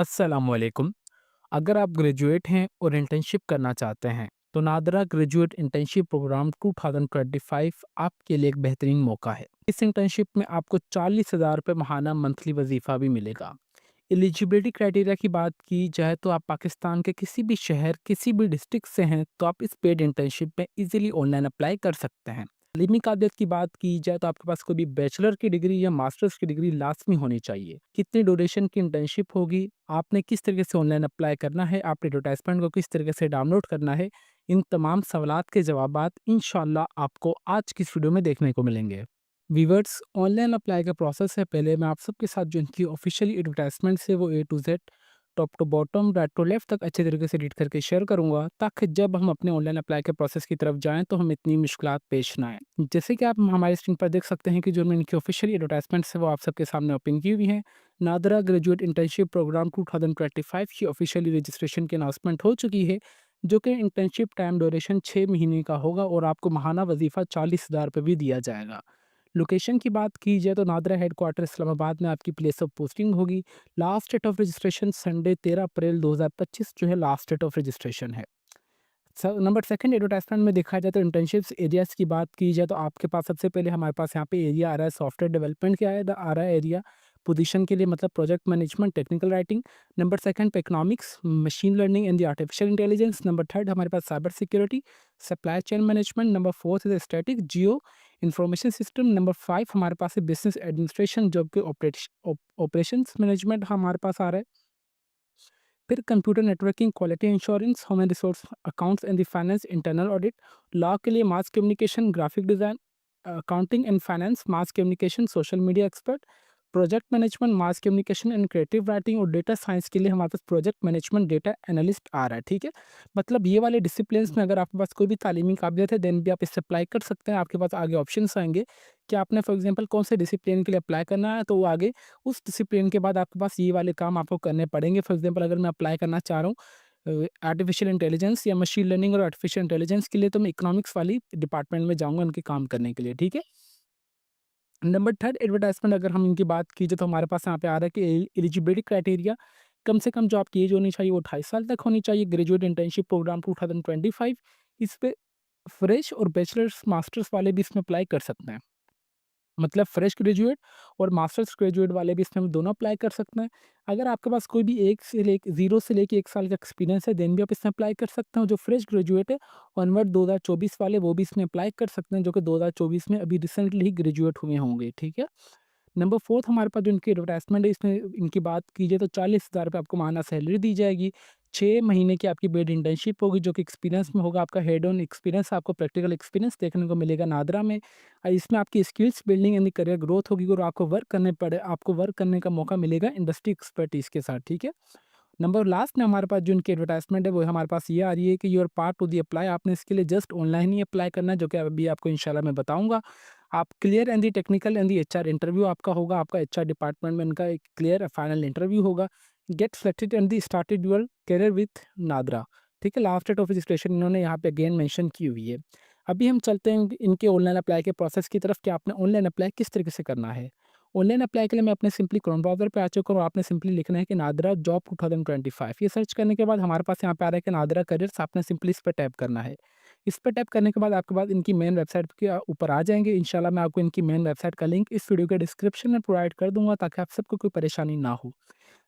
अस्सलामुअलैकुम। अगर आप ग्रेजुएट हैं और इंटर्नशिप करना चाहते हैं तो नादरा ग्रेजुएट इंटर्नशिप प्रोग्राम 2025 आपके लिए एक बेहतरीन मौका है। इस इंटर्नशिप में आपको 40,000 रुपये माहाना मंथली वजीफ़ा भी मिलेगा। एलिजिबिलिटी क्राइटेरिया की बात की जाए तो आप पाकिस्तान के किसी भी शहर किसी भी डिस्ट्रिक्ट से हैं तो आप इस पेड इंटर्नशिप में इजीली ऑनलाइन अप्लाई कर सकते हैं। तालीमी काबिलियत की बात की जाए तो आपके पास कोई भी बैचलर की डिग्री या मास्टर्स की डिग्री लाजमी होनी चाहिए। कितनी ड्यूरेशन की इंटर्नशिप होगी, आपने किस तरीके से ऑनलाइन अप्लाई करना है, आपने एडवर्टाइजमेंट को किस तरीके से डाउनलोड करना है, इन तमाम सवालात के जवाबात इंशाल्लाह आपको आज की इस वीडियो में देखने को मिलेंगे। वीवर्स, ऑनलाइन अप्लाई का प्रोसेस है, पहले मैं आप सबके साथ जो इनकी ऑफिशियली एडवर्टाइजमेंट्स है वो A to Z, top to bottom, right to left तक अच्छे तरीके से रीड करके शेयर करूंगा, ताकि जब हम अपने ऑनलाइन अप्लाई के प्रोसेस की तरफ जाएं तो हम इतनी मुश्किलात पेश ना आए। जैसे कि आप हमारे स्क्रीन पर देख सकते हैं कि जो इनकी ऑफिशियली एडवर्टाइजमेंट्स है वो आप सबके सामने ओपन की हुई हैं। नादरा ग्रेजुएट इंटर्नशिप प्रोग्राम 2025 की ऑफिशियली रजिस्ट्रेशन की अनाउंसमेंट हो चुकी है, जो कि इंटर्नशिप टाइम ड्यूरेशन 6 महीने का होगा और आपको माहाना वजीफ़ा 40,000 रुपये भी दिया जाएगा। लोकेशन की बात की जाए तो नादरा हेडक्वार्टर इस्लामाबाद में आपकी प्लेस ऑफ पोस्टिंग होगी। Last date of registration Sunday 13 April 2025 जो है लास्ट डेट ऑफ रजिस्ट्रेशन है। नंबर सेकंड, एडवर्टाइजमेंट में देखा जाए तो इंटर्नशिप्स एरियाज़ की बात की जाए तो आपके पास सबसे पहले हमारे पास यहाँ पे एरिया आ रहा है सॉफ्टवेयर डेवलपमेंट का आ रहा है एरिया पोजीशन के लिए, मतलब project management, technical writing. Number second पे economics, machine learning and the artificial intelligence. Number third हमारे पास cyber security, supply chain management. Number fourth is static geo information system. Number five हमारे पास है business administration, job के operations management हमारे पास आ रहा है। फिर computer networking, quality insurance, human resource accounts and the finance, internal audit. Law के लिए mass communication, graphic design, accounting and finance, mass communication, social media expert, project management, mass communication and creative writing. और data science के लिए हमारे पास project management, data analyst आ रहा है। ठीक है, मतलब ये वाले डिसिप्लिन्स में अगर आपके पास कोई भी तालीमी काबिलियत है देन भी आप इससे अप्लाई कर सकते हैं। आपके पास आगे ऑप्शंस आएंगे कि आपने फॉर एग्जांपल कौन से डिसिप्लिन के लिए अप्लाई करना है, तो वो आगे उस डिसिप्लिन के बाद आपके पास ये वाले काम आपको करने पड़ेंगे। फॉर एग्जांपल अगर मैं अप्लाई करना चाह रहा हूँ आर्टिफिशियल इंटेलिजेंस या मशीन लर्निंग और आर्टिफिशियल इंटेलिजेंस के लिए, तो मैं इकोनॉमिक्स वाली डिपार्टमेंट में जाऊँगा उनके काम करने के लिए। ठीक है। नंबर थर्ड, एडवर्टाइजमेंट अगर हम इनकी बात कीजिए तो हमारे पास यहाँ पे आ रहा है कि एलिजिबिलिटी क्राइटेरिया, कम से कम जो आपकी एज होनी चाहिए वो 28 साल तक होनी चाहिए। ग्रेजुएट इंटर्नशिप प्रोग्राम 2025, इस पे फ्रेश और बैचलर्स मास्टर्स वाले भी इसमें अप्लाई कर सकते हैं। मतलब फ्रेश ग्रेजुएट और मास्टर्स ग्रेजुएट वाले भी इसमें दोनों अप्लाई कर सकते हैं। अगर आपके पास कोई भी 0 से लेके 1 साल का एक्सपीरियंस है देन भी आप इसमें अप्लाई कर सकते हो। जो फ्रेश ग्रेजुएट है ऑनवर्ड 2024 वाले वो भी इसमें अप्लाई कर सकते हैं, जो कि 2024 में अभी रिसेंटली ही ग्रेजुएट हुए होंगे। ठीक है। नंबर 4 हमारे पास जो इनकी एडवर्टाइज़मेंट है इसमें इनकी बात की जाए तो 40,000 रुपये आपको माहाना सैलरी दी जाएगी। 6 महीने की आपकी पेड इंटर्नशिप होगी जो कि एक्सपीरियंस में होगा, आपका हेड ऑन एक्सपीरियंस, आपको प्रैक्टिकल एक्सपीरियंस देखने को मिलेगा नादरा में। इसमें आपकी स्किल्स बिल्डिंग यानी करियर ग्रोथ होगी और आपको वर्क करने का मौका मिलेगा इंडस्ट्री एक्सपर्टीज़ के साथ। ठीक है। नंबर लास्ट में हमारे पास जो इनकी एडवर्टाइजमेंट है वो हमारे पास ये आ रही है कि your part to the apply, आपने इसके लिए जस्ट ऑनलाइन ही अप्लाई करना है, जो कि अभी आपको इंशाल्लाह मैं बताऊंगा। आप clear and the technical and the HR interview आपका होगा, आपका एचआर डिपार्टमेंट में इनका एक क्लियर फाइनल इंटरव्यू होगा। Get selected and the started your career with NADRA. ठीक है, लास्ट डेट ऑफ रजिस्ट्रेशन इन्होंने यहाँ पे अगेन मेंशन की हुई है। अभी हम चलते हैं इनके ऑनलाइन अप्लाई के प्रोसेस की तरफ कि आपने ऑनलाइन अप्लाई किस तरीके से करना है। ऑनलाइन अप्लाई के लिए मैं अपने सिंपली क्रोम ब्राउज़र पे आ चुका हूँ और आपने सिंपली लिखना है कि नादरा जॉब 2025। ये सर्च करने के बाद हमारे पास यहाँ पे आ रहा है कि नादरा करियर्स, आपने सिंपली इस पे टैप करना है। इस पे टैप करने के बाद आपके पास इनकी मेन वेबसाइट के ऊपर आ जाएँगे। इंशाल्लाह मैं आपको इनकी मेन वेबसाइट का लिंक इस वीडियो के डिस्क्रिप्शन में प्रोवाइड कर दूँगा ताकि आप सबको कोई परेशानी ना हो।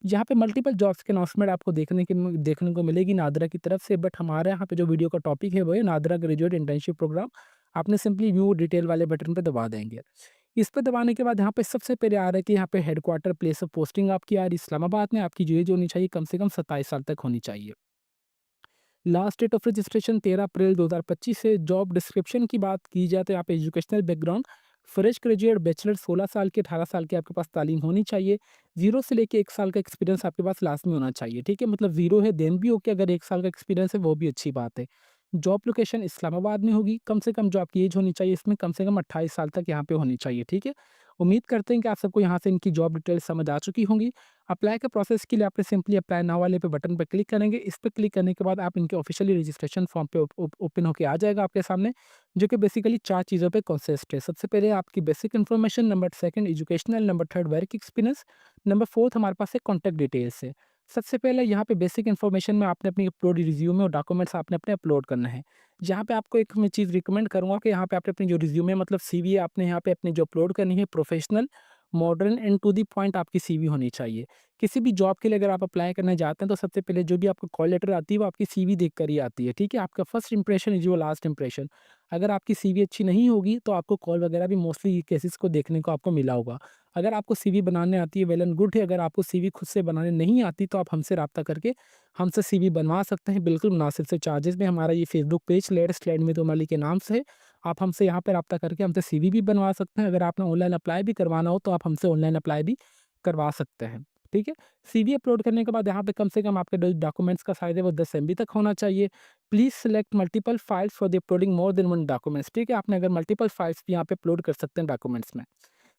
यहाँ पे मल्टीपल जॉब्स की अनाउंसमेंट आपको देखने को मिलेगी नादरा की तरफ से, बट हमारे यहाँ पे जो वीडियो का टॉपिक है वो है नादरा ग्रेजुएट इंटर्नशिप प्रोग्राम। आपने सिंपली व्यू डिटेल वाले बटन पे दबा देंगे। इस पे दबाने के बाद यहाँ पे सबसे पहले आ रहा है कि यहाँ पे हेडक्वार्टर प्लेस ऑफ पोस्टिंग आपकी आ रही है इस्लामाबाद में, आपकी जो एज होनी चाहिए कम से कम 27 साल तक होनी चाहिए। Last date of registration 13 April 2025 है। जॉब डिस्क्रिप्शन की बात की जाए तो यहाँ पे educational background, fresh graduate bachelor 16 साल के 18 साल की आपके पास तालीम होनी चाहिए। 0 से लेके 1 साल का एक्सपीरियंस आपके पास लाज़मी होना चाहिए। ठीक है, मतलब 0 है देन भी ओके, अगर 1 साल का एक्सपीरियंस है वो भी अच्छी बात है। जॉब लोकेशन इस्लामाबाद में होगी। कम से कम जो आपकी एज होनी चाहिए इसमें कम से कम 28 साल तक यहाँ पे होनी चाहिए। ठीक है। उम्मीद करते हैं कि आप सबको यहाँ से इनकी जॉब डिटेल्स समझ आ चुकी होंगी। अप्लाई के प्रोसेस के लिए आपने सिंपली अप्लाई नाउ वाले पे बटन पे क्लिक करेंगे। इस पे क्लिक करने के बाद आप इनके ऑफिशियली रजिस्ट्रेशन फॉर्म पे ओपन होके आ जाएगा आपके सामने, जो कि बेसिकली 4 चीज़ों पे कंसिस्ट है। सबसे पहले आपकी basic information, number second educational, number third work experience, number fourth हमारे पास है कॉन्टैक्ट डिटेल्स है। सबसे पहले यहाँ पे बेसिक इन्फॉर्मेशन में आपने अपनी अपलोड रिज्यूमे और डॉक्यूमेंट्स आपने अपने अपलोड करना है। यहाँ पे आपको एक मैं चीज़ रिकमेंड करूँगा कि यहाँ पे आपने अपनी जो रिज्यूमे मतलब सीवी है आपने यहाँ पे अपनी जो अपलोड करनी है professional, modern and to the point आपकी सीवी होनी चाहिए। किसी भी जॉब के लिए अगर आप अप्लाई करने जाते हैं तो सबसे पहले जो भी आपको कॉल लेटर आती है वो आपकी सीवी देख कर ही आती है, ठीक है? आपका first impression is your last impression. अगर आपकी सीवी अच्छी नहीं होगी तो आपको कॉल वगैरह भी मोस्टली ये केसेस को देखने को आपको मिला होगा। अगर आपको सीवी बनाने आती है वेल एंड गुड है, अगर आपको सीवी खुद से बनाने नहीं आती तो आप हमसे राब्ता करके हमसे सीवी बनवा सकते हैं बिल्कुल मुनासिब से चार्जेज़ में। हमारा ये फेसबुक पेज लेटेस्ट स्लाइड में तो के नाम से है। आप हमसे यहाँ पे राब्ता करके हमसे सीवी भी बनवा सकते हैं। अगर आपने ऑनलाइन अप्लाई भी करवाना हो तो आप हमसे ऑनलाइन अप्लाई भी करवा सकते हैं, ठीक है? सीवी अपलोड करने के बाद यहाँ पे कम से कम आपके जो डॉक्यूमेंट्स का साइज़ है वो 10 एमबी तक होना चाहिए। Please select multiple files for the uploading more than 1 documents, ठीक है? आपने अगर मल्टीपल फाइल्स भी यहाँ पे अपलोड कर सकते हैं डॉक्यूमेंट्स में।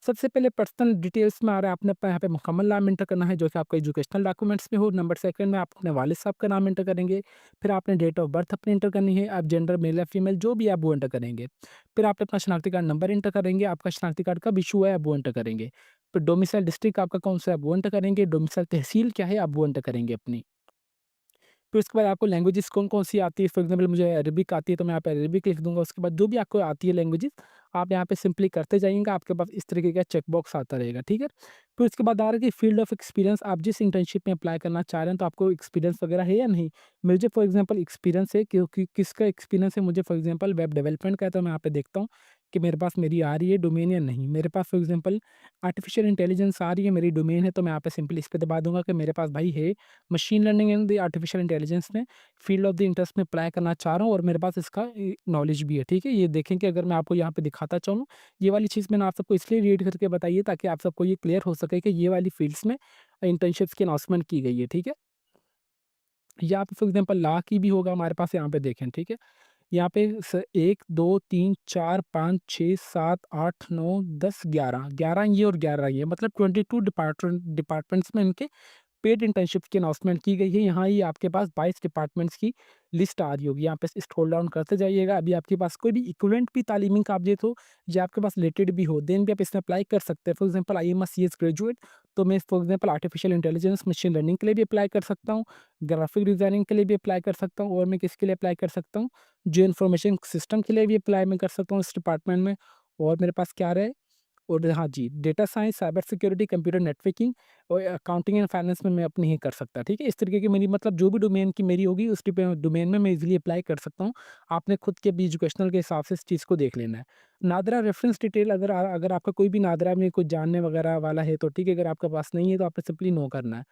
सबसे पहले पर्सनल डिटेल्स में आ रहा है, आपने अपना यहाँ पे मुकम्मल नाम एंटर करना है जो कि आपका एजुकेशनल डॉक्यूमेंट्स में हो। नंबर सेकंड में आप अपने वालिद साहब का नाम एंटर करेंगे। फिर आपने डेट ऑफ बर्थ अपनी एंटर करनी है। आप जेंडर मेल या फीमेल जो भी आप वो एंटर करेंगे। फिर आपने अपना शनाख्ती कार्ड नंबर एंटर करेंगे। आपका शनाख्ती कार्ड कब इशू है आप वो एंटर करेंगे। फिर डोमिसाइल डिस्ट्रिक्ट आपका कौन सा है आप वो एंटर करेंगे। डोमिसाइल तहसील क्या है आप वो एंटर करेंगे अपनी। फिर उसके बाद आपको लैंग्वेजेस कौन-कौन सी आती है, फॉर एग्ज़ाम्पल मुझे अरबिक आती है तो मैं यहाँ पे अरबिक लिख दूँगा। उसके बाद जो भी आपको आती है लैंग्वेजेस, आप यहाँ पे सिंपली करते जाइएगा, आपके पास इस तरीके का चेक बॉक्स आता रहेगा, ठीक है? फिर उसके बाद आ रहा है कि फील्ड ऑफ एक्सपीरियंस, आप जिस इंटर्नशिप में अप्लाई करना चाह रहे हैं, तो आपको एक्सपीरियंस वगैरह है या नहीं? मुझे फॉर एग्ज़ाम्पल एक्सपीरियंस है, क्योंकि किसका एक्सपीरियंस है मुझे फॉर एग्ज़ाम्पल वेब डेवलपमेंट का है, तो मैं यहाँ पे देखता हूँ कि मेरे पास मेरी आ रही है डोमेन या नहीं। मेरे पास फॉर एग्ज़ाम्पल आर्टिफिशियल इंटेलिजेंस आ रही है, मेरी डोमेन है, तो मैं यहाँ पे सिंपली इस पे दबा दूँगा कि मेरे पास भाई है machine learning and the artificial intelligence में फील्ड ऑफ द इंटरेस्ट में अप्लाई करना चाह रहा हूँ और मेरे पास इसका नॉलेज भी है, ठीक है? ये देखें कि अगर मैं आपको यहाँ पे दिखाता चाहूँ, ये वाली चीज़ मैंने आप सबको इसलिए रीड करके बताई है ताकि आप सबको ये क्लियर हो सके कि ये वाली फ़ील्ड्स में इंटर्नशिप्स की अनाउंसमेंट की गई है, ठीक है? या आप फॉर एग्ज़ाम्पल लॉ की भी होगा हमारे पास यहाँ पे देखें, ठीक है? यहाँ पे स 1, 2, 3, 4, 5, 6, 7, 8, 9, 10, 11, 11 ये और 11 ये मतलब 22 डिपार्टमेंट्स में इनके पेड इंटर्नशिप की अनाउंसमेंट की गई है। यहाँ ये आपके पास 22 डिपार्टमेंट्स की लिस्ट आ रही होगी। यहाँ पे स्क्रॉल डाउन करते जाइएगा। अभी आपके पास कोई भी इक्विवेलेंट भी तालीमी काबिलियत हो या आपके पास रिलेटेड भी हो, देन भी आप इसमें अप्लाई कर सकते हैं। For example I am a CS graduate, तो मैं for example artificial intelligence, machine learning के लिए भी अप्लाई कर सकता हूँ, ग्राफिक डिज़ाइनिंग के लिए भी अप्लाई कर सकता हूँ और मैं किसके लिए अप्लाई कर सकता हूँ, जियो इन्फॉर्मेशन सिस्टम के लिए भी अप्लाई मैं कर सकता हूँ इस डिपार्टमेंट में। और मेरे पास क्या रहे और हाँ जी, data science, cyber security, computer networking और अकाउंटिंग एंड फाइनेंस में मैं अपनी नहीं कर सकता, ठीक है? इस तरीके की मेरी मतलब जो भी डोमेन की मेरी होगी उस डोमेन में मैं ईज़िली अप्लाई कर सकता हूँ। आपने खुद के भी एजुकेशनल के हिसाब से इस चीज़ को देख लेना है। नादरा रेफ़रेंस डिटेल, अगर आपका कोई भी नादरा में कोई जानने वगैरह वाला है तो ठीक है, अगर आपके पास नहीं है तो आपने सिंपली नो करना है।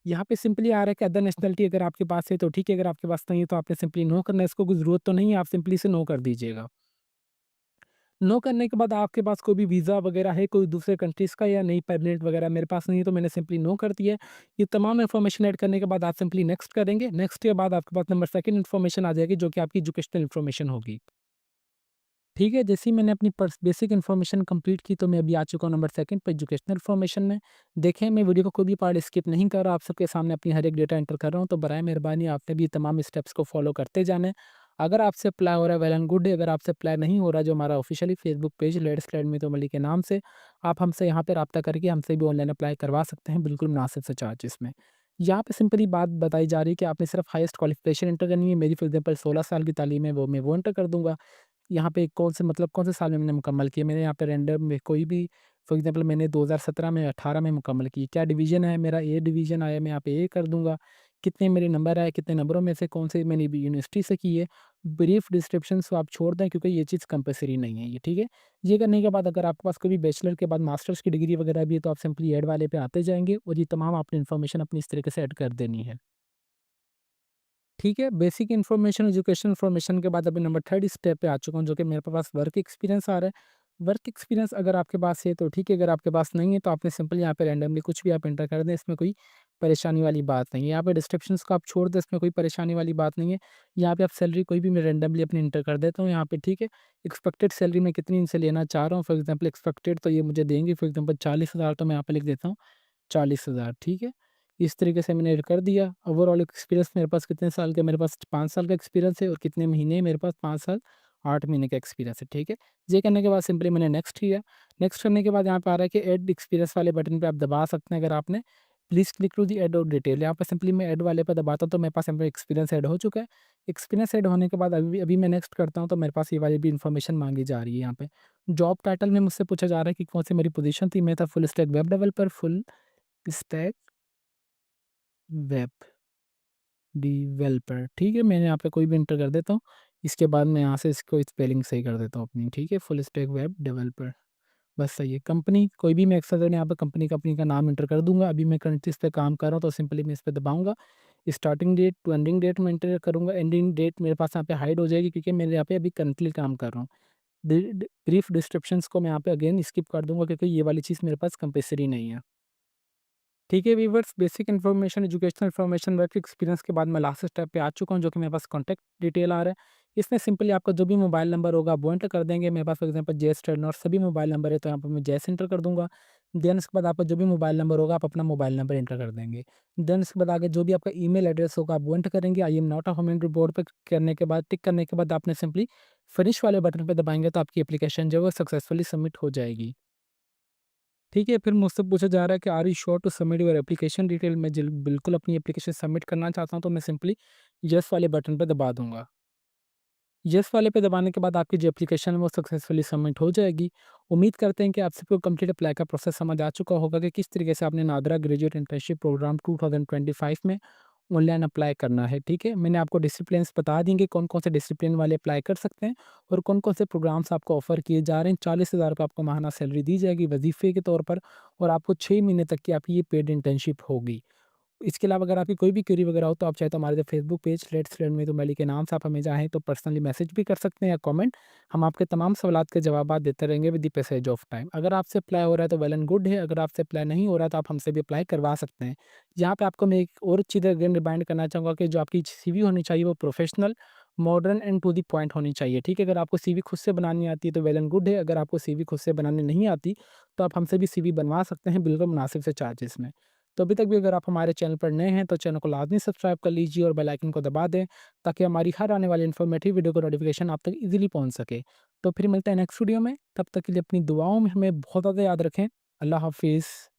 यहाँ पे सिंपली आ रहा है कि अदर नेशनैलिटी अगर आपके पास है तो ठीक है, अगर आपके पास नहीं है तो आपने सिंपली नो करना है, इसको कोई ज़रूरत तो नहीं है, आप सिंपली से नो कर दीजिएगा। नो करने के बाद आपके पास कोई भी वीज़ा वगैरह है कोई दूसरे कंट्रीज़ का या नहीं परमानेंट वगैरह मेरे पास नहीं है तो मैंने सिंपली नो कर दिया है। ये तमाम इन्फॉर्मेशन ऐड करने के बाद आप सिंपली नेक्स्ट करेंगे। नेक्स्ट के बाद आपके पास नंबर सेकंड इन्फॉर्मेशन आ जाएगी जो कि आपकी एजुकेशनल इन्फॉर्मेशन होगी। ठीक है, जैसे ही मैंने अपनी पर्स बेसिक इन्फॉर्मेशन कंप्लीट की तो मैं अभी आ चुका हूँ नंबर सेकंड पे एजुकेशनल इन्फॉर्मेशन में। देखें मैं वीडियो का कोई भी पार्ट स्किप नहीं कर रहा, आप सबके सामने अपनी हर एक डेटा एंटर कर रहा हूँ, तो बराए मेहरबानी आपने भी तमाम स्टेप्स को फॉलो करते जाना है। अगर आपसे अप्लाई हो रहा है वेल एंड गुड है, अगर आपसे अप्लाई नहीं हो रहा जो हमारा officially Facebook page let's learn with Omli के नाम से, आप हमसे यहाँ पे राब्ता करके हमसे भी ऑनलाइन अप्लाई करवा सकते हैं बिल्कुल मुनासिब से चार्जेस में। यहाँ पे सिंपली बात बताई जा रही है कि आपने सिर्फ हाईएस्ट क्वालिफिकेशन एंटर करनी है। मेरी फॉर एग्जाम्पल 16 साल की तालीम है वो मैं वो एंटर कर दूँगा। यहाँ पे कौन से साल में मैंने मुकम्मल किया, मैंने यहाँ पे रैंडम में कोई भी फॉर एग्ज़ाम्पल मैंने 2017 में 18 में मुकम्मल की। क्या डिवीज़न है मेरा ए डिवीज़न आया, मैं यहाँ पे ए कर दूँगा। कितने मेरे नंबर आए, कितने नंबरों में से कौन से मैंने भी यूनिवर्सिटी से की है। ब्रीफ डिस्क्रिप्शंस को आप छोड़ दें क्योंकि ये चीज़ कंपल्सरी नहीं है ये, ठीक है? ये करने के बाद अगर आपके पास कोई भी बैचलर के बाद मास्टर्स की डिग्री वगैरह भी है तो आप सिंपली ऐड वाले पे आते जाएँगे और ये तमाम आपने इन्फॉर्मेशन अपनी इस तरीके से ऐड कर देनी है। ठीक है, बेसिक इन्फॉर्मेशन, एजुकेशन इन्फॉर्मेशन के बाद अभी नंबर थर्ड स्टेप पे आ चुका हूँ जो कि मेरे पास वर्क एक्सपीरियंस आ रहा है। वर्क एक्सपीरियंस अगर आपके पास है तो ठीक है, अगर आपके पास नहीं है तो आपने सिंपल यहाँ पे रैंडमली कुछ भी आप एंटर कर दें, इसमें कोई परेशानी वाली बात नहीं है। यहाँ पे डिस्क्रिप्शंस को आप छोड़ दें, इसमें कोई परेशानी वाली बात नहीं है। यहाँ पे आप सैलरी कोई भी मैं रैंडमली अपनी एंटर कर देता हूँ यहाँ पे, ठीक है। एक्सपेक्टेड सैलरी मैं कितनी इनसे लेना चाह रहा हूँ, फॉर एग्जाम्पल एक्सपेक्टेड तो ये मुझे देंगे फॉर एग्जाम्पल 40,000 तो मैं यहाँ पे लिख देता हूँ 40,000 ठीक है। इस तरीके से मैंने कर दिया। ओवरऑल एक्सपीरियंस मेरे पास कितने साल का, मेरे पास 5 साल का एक्सपीरियंस है और कितने महीने मेरे पास 5 साल 8 महीने का एक्सपीरियंस है, ठीक है। ये करने के बाद सिंपली मैंने नेक्स्ट किया। नेक्स्ट करने के बाद यहाँ पे आ रहा है कि ऐड एक्सपीरियंस वाले बटन पे आप दबा सकते हैं अगर आपने please click to the ad और डिटेल। यहाँ पे सिंपली मैं ऐड वाले पे दबाता हूँ तो मेरे पास यहाँ पे एक्सपीरियंस ऐड हो चुका है। एक्सपीरियंस ऐड होने के बाद अभी अभी मैं नेक्स्ट करता हूँ तो मेरे पास ये वाली भी इन्फॉर्मेशन माँगी जा रही है यहाँ पे। जॉब टाइटल में मुझसे पूछा जा रहा है कि कौन-सी मेरी पोज़ीशन थी, मैं था full stack web developer, full stack web developer, ठीक है? मैंने यहाँ पे कोई भी एंटर कर देता हूँ। इसके बाद मैं यहाँ से इसको स्पेलिंग सही कर देता हूँ अपनी, ठीक है? Full stack web developer. बस सही है। कंपनी कोई भी मैं एक्सेलरेट यहाँ पे कंपनी का नाम एंटर कर दूँगा। अभी मैं करंटली इस पे काम कर रहा हूँ तो सिंपली मैं इस पे दबाऊँगा। Starting date to ending date मैं एंटर करूँगा। एंडिंग डेट मेरे पास यहाँ पे हाइड हो जाएगी क्योंकि मैं यहाँ पे अभी करंटली काम कर रहा हूँ। ब्रीफ डिस्क्रिप्शंस को मैं यहाँ पे अगेन स्किप कर दूँगा क्योंकि ये वाली चीज़ मेरे पास कंपल्सरी नहीं है। ठीक है viewers, basic information, educational information, work experience के बाद मैं लास्ट स्टेप पे आ चुका हूँ जो कि मेरे पास कॉन्टैक्ट डिटेल आ रहा है। इसमें सिंपली आपका जो भी मोबाइल नंबर होगा वो एंटर कर देंगे। मेरे पास फॉर एग्जांपल जेएस ट्रेडनर सभी मोबाइल नंबर है तो यहाँ पर मैं जेएस एंटर कर दूँगा। देन उसके बाद आपका जो भी मोबाइल नंबर होगा आप अपना मोबाइल नंबर एंटर कर देंगे। देन उसके बाद आगे जो भी आपका ईमेल एड्रेस होगा आप वो एंटर करेंगे। I am not a human board पे करने के बाद टिक करने के बाद आपने सिंपली फिनिश वाले बटन पे दबाएँगे तो आपकी एप्लीकेशन जो है वो सक्सेसफुली सबमिट हो जाएगी। ठीक है, फिर मुझसे पूछा जा रहा है कि are you sure to submit your application detail? मैं जिल बिल्कुल अपनी एप्लीकेशन सबमिट करना चाहता हूँ, तो मैं सिंपली येस वाले बटन पे दबा दूँगा। येस वाले पे दबाने के बाद आपकी जो एप्लीकेशन है वो सक्सेसफुली सबमिट हो जाएगी। उम्मीद करते हैं कि आप सबको कंप्लीट अप्लाई का प्रोसेस समझ आ चुका होगा कि किस तरीके से आपने नादरा ग्रेजुएट इंटर्नशिप प्रोग्राम 2025 में ऑनलाइन अप्लाई करना है, ठीक है? मैंने आपको डिसिप्लिन्स बता देंगे कौन-कौन से डिसिप्लिन वाले अप्लाई कर सकते हैं और कौन-कौन से प्रोग्राम्स आपको ऑफ़र किए जा रहे हैं। 40,000 रुपए आपको माहाना सैलरी दी जाएगी वज़ीफ़े के तौर पर और आपको 6 महीने तक की आपकी ये पेड इंटर्नशिप होगी। इसके अलावा अगर आपकी कोई भी क्वेरी वगैरह हो तो आप चाहे तो हमारे जो Facebook page let's learn with O'Malley के नाम से आप हमें चाहें तो पर्सनली मैसेज भी कर सकते हैं या कमेंट। हम आपके तमाम सवालात के जवाबात देते रहेंगे with the passage of time. अगर आपसे अप्लाई हो रहा है तो वेल एंड गुड है, अगर आपसे अप्लाई नहीं हो रहा है तो आप हमसे भी अप्लाई करवा सकते हैं। यहाँ पे आपको मैं एक और चीज़ अगेन रिमाइंड करना चाहूँगा कि जो आपकी सीवी होनी चाहिए वो professional, modern and to the point होनी चाहिए, ठीक है? अगर आपको सीवी खुद से बनानी आती है तो वेल एंड गुड है, अगर आपको सीवी खुद से बनानी नहीं आती तो आप हमसे भी सीवी बनवा सकते हैं बिल्कुल मुनासिब से चार्जेस में। तो अभी तक भी अगर आप हमारे चैनल पर नए हैं तो चैनल को लाज़मी सब्सक्राइब कर लीजिए और बेल आइकन को दबा दें ताकि हमारी हर आने वाली इन्फॉर्मेटिव वीडियो का नोटिफिकेशन आप तक ईज़िली पहुँच सके। तो फिर मिलते हैं नेक्स्ट वीडियो में, तब तक के लिए अपनी दुआओं में हमें बहुत ज़्यादा याद रखें। अल्लाह हाफ़िज़।